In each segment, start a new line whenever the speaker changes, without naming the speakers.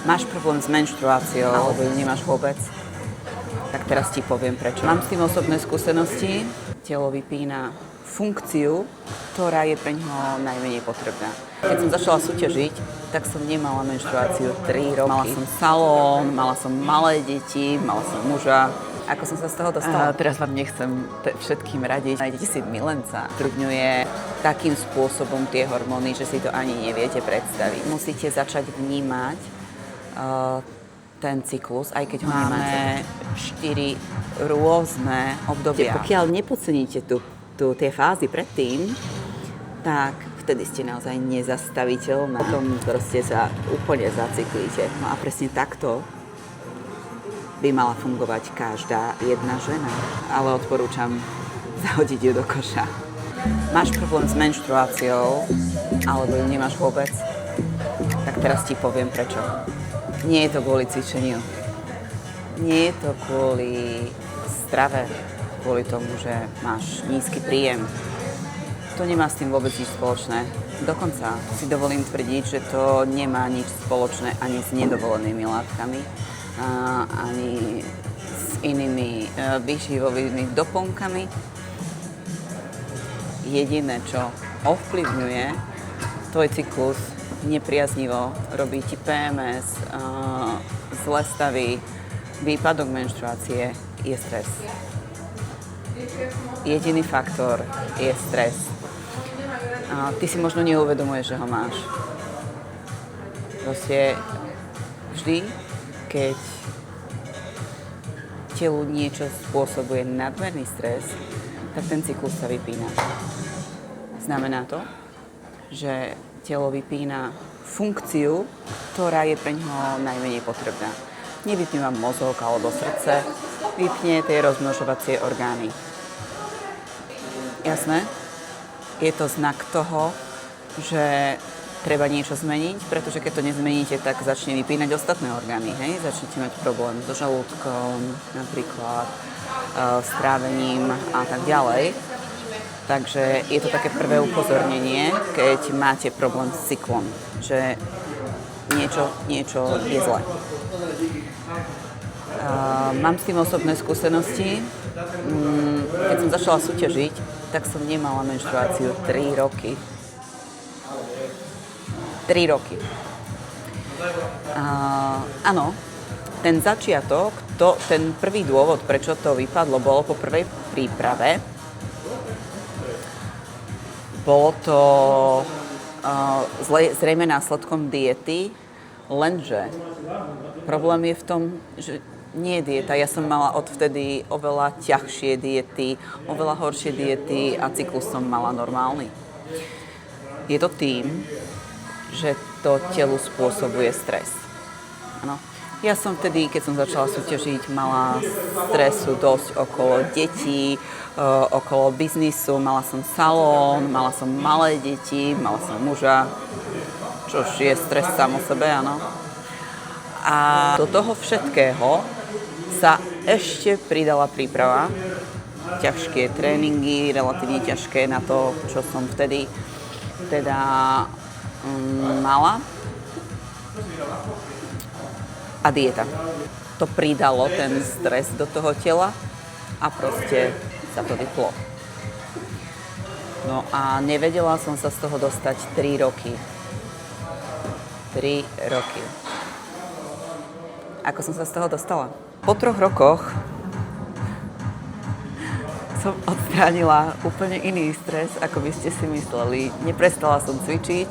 Máš problém s menštruáciou, alebo ju nemáš vôbec? Tak teraz ti poviem prečo. Mám s tým osobné skúsenosti. Telo vypína funkciu, ktorá je pre ňoho najmenej potrebná. Keď som začala súťažiť, tak som nemala menštruáciu 3 roky. Mala som salón, mala som malé deti, mala som muža. Ako som sa z toho dostala? Teraz vám nechcem všetkým radiť. Nájdete si milenca. Trudňuje takým spôsobom tie hormóny, že si to ani neviete predstaviť. Musíte začať vnímať ten cyklus, aj keď ho nemáte. 4 rôzne obdobia. Pokiaľ nepodceníte tie fázy predtým, tak vtedy ste naozaj nezastaviteľná. Potom proste sa úplne zacyklíte. No a presne takto by mala fungovať každá jedna žena. Ale odporúčam zahodiť ju do koša. Máš problém s menštruáciou, alebo ju nemáš vôbec? Tak teraz ti poviem prečo. Nie je to kvôli cvičeniu. Nie je to kvôli strave, kvôli tomu, že máš nízky príjem. To nemá s tým vôbec nič spoločné. Dokonca si dovolím tvrdiť, že to nemá nič spoločné ani s nedovolenými látkami, ani s inými výživovými doplnkami. Jediné, čo ovplyvňuje tvoj cyklus nepriaznivo, robí ti PMS, zlé stavy, výpadok menštruácie, je stres. Jediný faktor je stres. Ty si možno neuvedomuješ, že ho máš. Proste vždy, keď telu niečo spôsobuje nadmerný stres, tak ten cyklus sa vypína. Znamená to, že telo vypína funkciu, ktorá je pre ňoho najmenej potrebná. Nevypne vám mozog alebo srdce, vypne tie rozmnožovacie orgány. Jasné? Je to znak toho, že treba niečo zmeniť, pretože keď to nezmeníte, tak začne vypínať ostatné orgány. Hej? Začnete mať problém so žalúdkom, napríklad s trávením a tak ďalej. Takže je to také prvé upozornenie, keď máte problém s cyklom, že niečo je zle. Mám s tým osobné skúsenosti. Keď som začala súťažiť, tak som nemala menštruáciu 3 roky. 3 roky. Áno, ten začiatok, ten prvý dôvod, prečo to vypadlo, bolo po prvej príprave. Bolo to zrejme následkom diety, lenže problém je v tom, že nie je dieta. Ja som mala odvtedy oveľa ťažšie diety, oveľa horšie diety a cyklus som mala normálny. Je to tým, že to telu spôsobuje stres. Ano. Ja som vtedy, keď som začala súťažiť, mala stresu dosť okolo detí, okolo biznisu, mala som salón, mala som malé deti, mala som muža, čož je stres sám o sebe, áno. A do toho všetkého sa ešte pridala príprava, ťažké tréningy, relatívne ťažké na to, čo som vtedy teda mala. A dieta. To pridalo ten stres do toho tela a proste sa to vyplo. No a nevedela som sa z toho dostať 3 roky. 3 roky. Ako som sa z toho dostala? Po 3 rokoch som odstránila úplne iný stres, ako by ste si mysleli. Neprestala som cvičiť.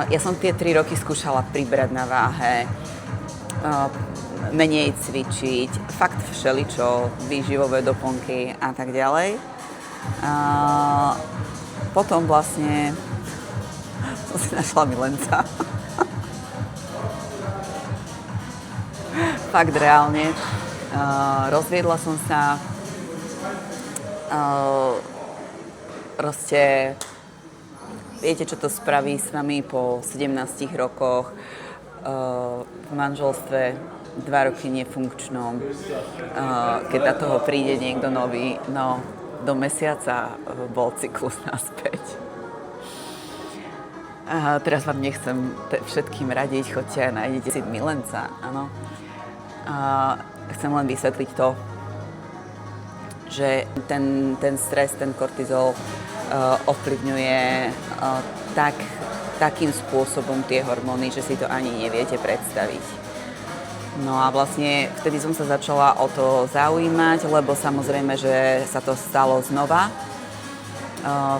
Ja som tie 3 roky skúšala pribrať na váhe, menej cvičiť, fakt všeličo, výživové doplnky a tak ďalej. Potom vlastne som si našla milenca. Fakt reálne. Rozviedla som sa. Proste viete, čo to spraví s vami po 17 rokoch v manželstve, 2 roky nefunkčnom, keď na toho príde niekto nový, no do mesiaca bol cyklus naspäť. Teraz vám nechcem všetkým radiť, choďte a nájdete si milenca, áno. Chcem len vysvetliť to, že ten stres, ten kortizol ovplyvňuje takým spôsobom tie hormóny, že si to ani neviete predstaviť. No a vlastne vtedy som sa začala o to zaujímať, lebo samozrejme, že sa to stalo znova.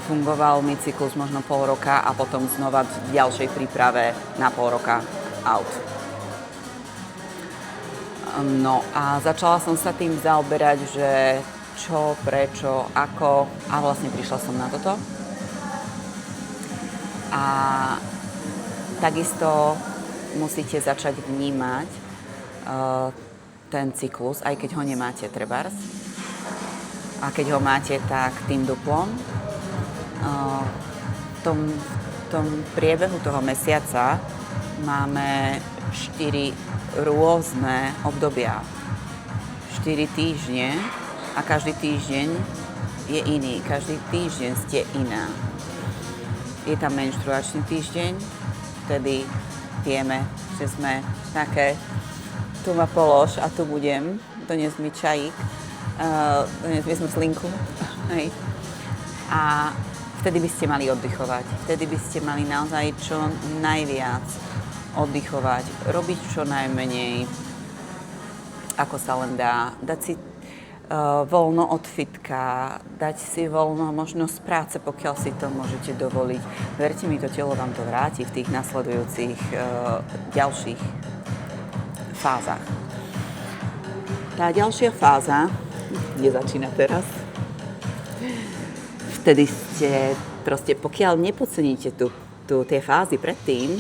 Fungoval mi cyklus možno pol roka a potom znova v ďalšej príprave na pol roka out. No a začala som sa tým zaoberať, že čo, prečo, ako a vlastne prišla som na toto. A takisto musíte začať vnímať ten cyklus, aj keď ho nemáte trebárs. A keď ho máte, tak tým duplom. V tom priebehu toho mesiaca máme 4 rôzne obdobia. 4 týždne a každý týždeň je iný. Každý týždeň ste iná. Je tam menštruačný týždeň, vtedy vieme, že sme také, tu ma polož a tu budem, donies mi čajík, donies mi slinku. Hej. A vtedy by ste mali oddychovať. Vtedy by ste mali naozaj čo najviac oddychovať, robiť čo najmenej, ako sa len dá. Dať si voľno od fitka, dať si voľno možno z práce, pokiaľ si to môžete dovoliť. Verte mi, to telo vám to vráti v tých nasledujúcich ďalších fázach. Tá ďalšia fáza, kde začína teraz, vtedy ste proste, pokiaľ nepodceníte tie fázy predtým,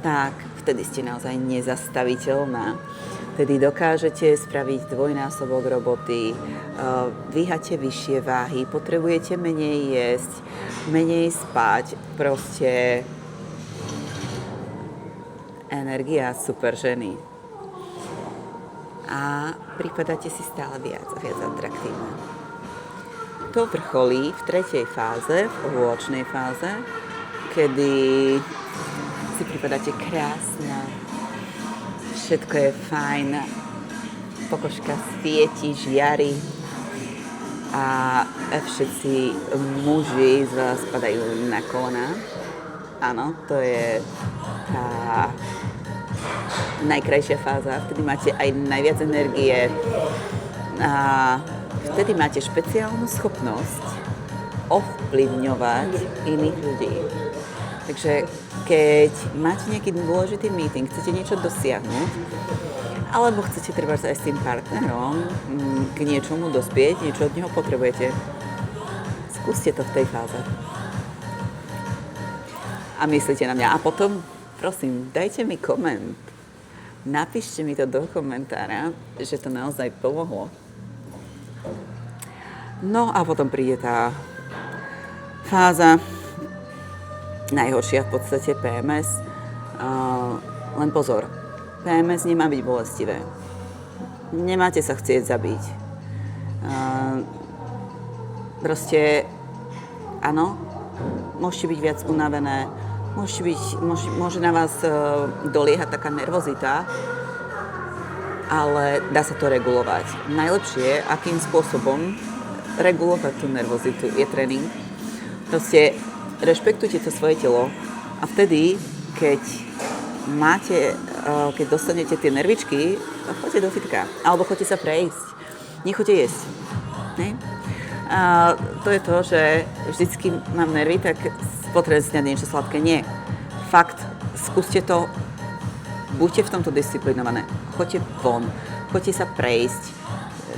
tak vtedy ste naozaj nezastaviteľná. Vtedy dokážete spraviť dvojnásobok roboty, dvíhate vyššie váhy, potrebujete menej jesť, menej spať, proste energia super ženy. A pripadáte si stále viac a viac atraktívne. To vrcholí v 3. fáze, v ovulačnej fáze, kedy si pripadáte krásna, všetko je fajn, pokožka svieti, žiari a všetci muži z vás padajú na kolená. Áno, to je tá najkrajšia fáza, vtedy máte aj najviac energie a vtedy máte špeciálnu schopnosť ovplyvňovať iných ľudí. Takže keď máte nejaký dôležitý meeting, chcete niečo dosiahnuť, alebo chcete trebať aj s tým partnerom k niečomu dospieť, niečo od neho potrebujete, skúste to v tej fáze. A myslíte na mňa. A potom, prosím, dajte mi koment. Napíšte mi to do komentára, že to naozaj pomohlo. No a potom príde tá fáza, najhoršia v podstate PMS. Len pozor, PMS nemá byť bolestivé. Nemáte sa chcieť zabiť. Proste, áno, môžete byť viac unavené, môže na vás doliehať taká nervozita, ale dá sa to regulovať. Najlepšie, akým spôsobom regulovať tú nervozitu, je tréning. Proste rešpektujte to svoje telo a vtedy, keď dostanete tie nervičky, choďte do fitka, alebo choďte sa prejsť, nechoďte jesť. Ne? A to je to, že vždycky mám nervy, tak potrebujem si dať niečo sladké. Nie. Fakt, skúste to, buďte v tomto disciplinované. Choďte von, choďte sa prejsť,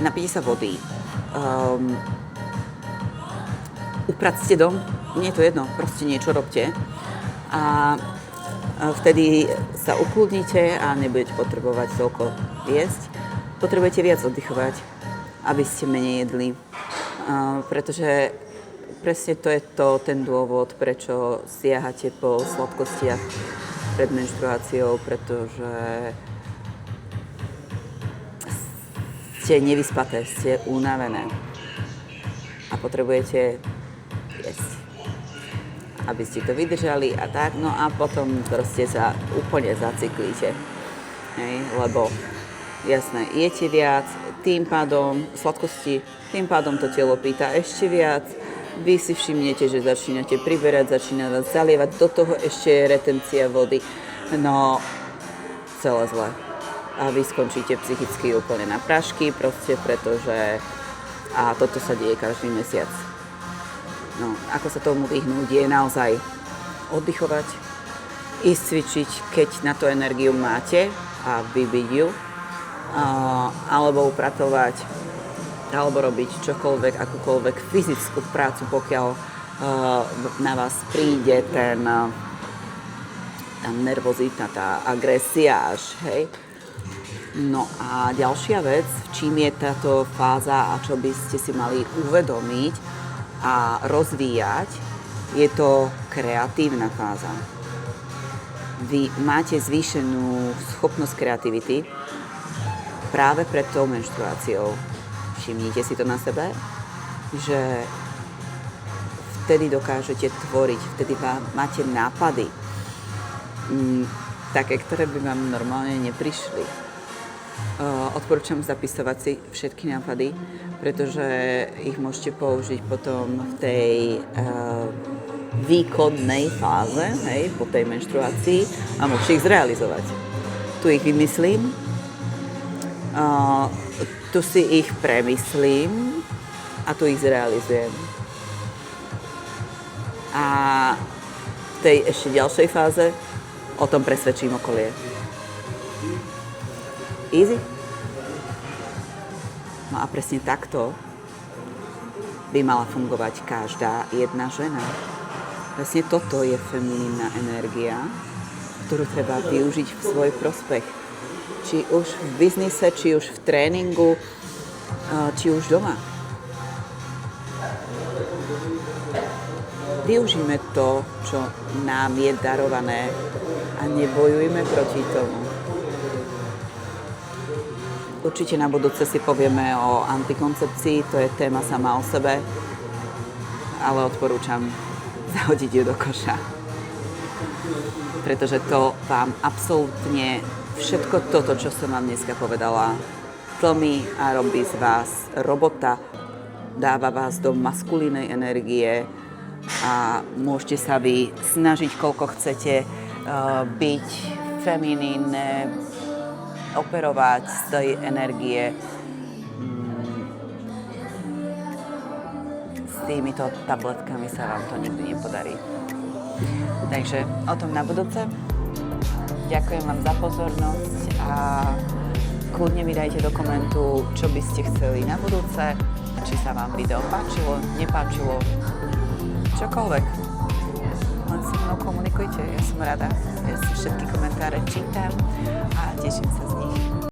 napijte sa vody. Upracte dom, nie je to jedno, proste niečo robte a vtedy sa ukludnite a nebudete potrebovať toľko jesť. Potrebujete viac oddychovať, aby ste menej jedli, pretože presne to je ten dôvod, prečo siahate po sladkostiach pred menštruáciou, pretože ste nevyspaté, ste unavené a potrebujete jesť. aby ste to vydržali a tak, no a potom proste sa úplne zacyklíte. Hej, lebo jasné, jete viac, tým pádom sladkosti, tým pádom to telo pýta ešte viac, vy si všimnete, že začínate priberať, začína vás zalievať, do toho ešte je retencia vody, no celé zle. A vy skončíte psychicky úplne na prášky, proste pretože a toto sa deje každý mesiac. No, ako sa tomu vyhnúť je naozaj oddychovať, ísť cvičiť, keď na to energiu máte a vybiť ju, alebo upratovať, alebo robiť čokoľvek, akúkoľvek fyzickú prácu, pokiaľ na vás príde tá nervozita, tá agresia až, hej. No a ďalšia vec, čím je táto fáza a čo by ste si mali uvedomiť a rozvíjať, je to kreatívna fáza. Vy máte zvýšenú schopnosť kreativity práve pred tou menštruáciou. Všimnite si to na sebe, že vtedy dokážete tvoriť, vtedy máte nápady, také, ktoré by vám normálne neprišli. Odporúčam zapisovať si všetky nápady, pretože ich môžete použiť potom v tej výkonnej fáze, hej, po tej menštruácii a môžete ich zrealizovať. Tu ich vymyslím, tu si ich premyslím a tu ich zrealizujem. A v tej ešte ďalšej fáze o tom presvedčím okolie. Easy? No a presne takto by mala fungovať každá jedna žena. Presne toto je feminínna energia, ktorú treba využiť v svoj prospech. Či už v biznise, či už v tréningu, či už doma. Využíme to, čo nám je darované a nebojujme proti tomu. Určite na budúce si povieme o antikoncepcii, to je téma sama o sebe, ale odporúčam zahodiť ju do koša. Pretože to vám absolútne všetko toto, čo som vám dneska povedala, tlmí a robí z vás robota, dáva vás do maskulínej energie a môžete sa vy snažiť, koľko chcete, byť feminínne, operovať z tej energie. S týmito tabletkami sa vám to nikdy nepodarí. Takže o tom na budúce. Ďakujem vám za pozornosť a kľudne mi dajte do komentu, čo by ste chceli na budúce, či sa vám video páčilo, nepáčilo, čokoľvek. Len so mnou komunikujte, ja som rada. Ja si všetky komentáre čítam a teším sa z nich.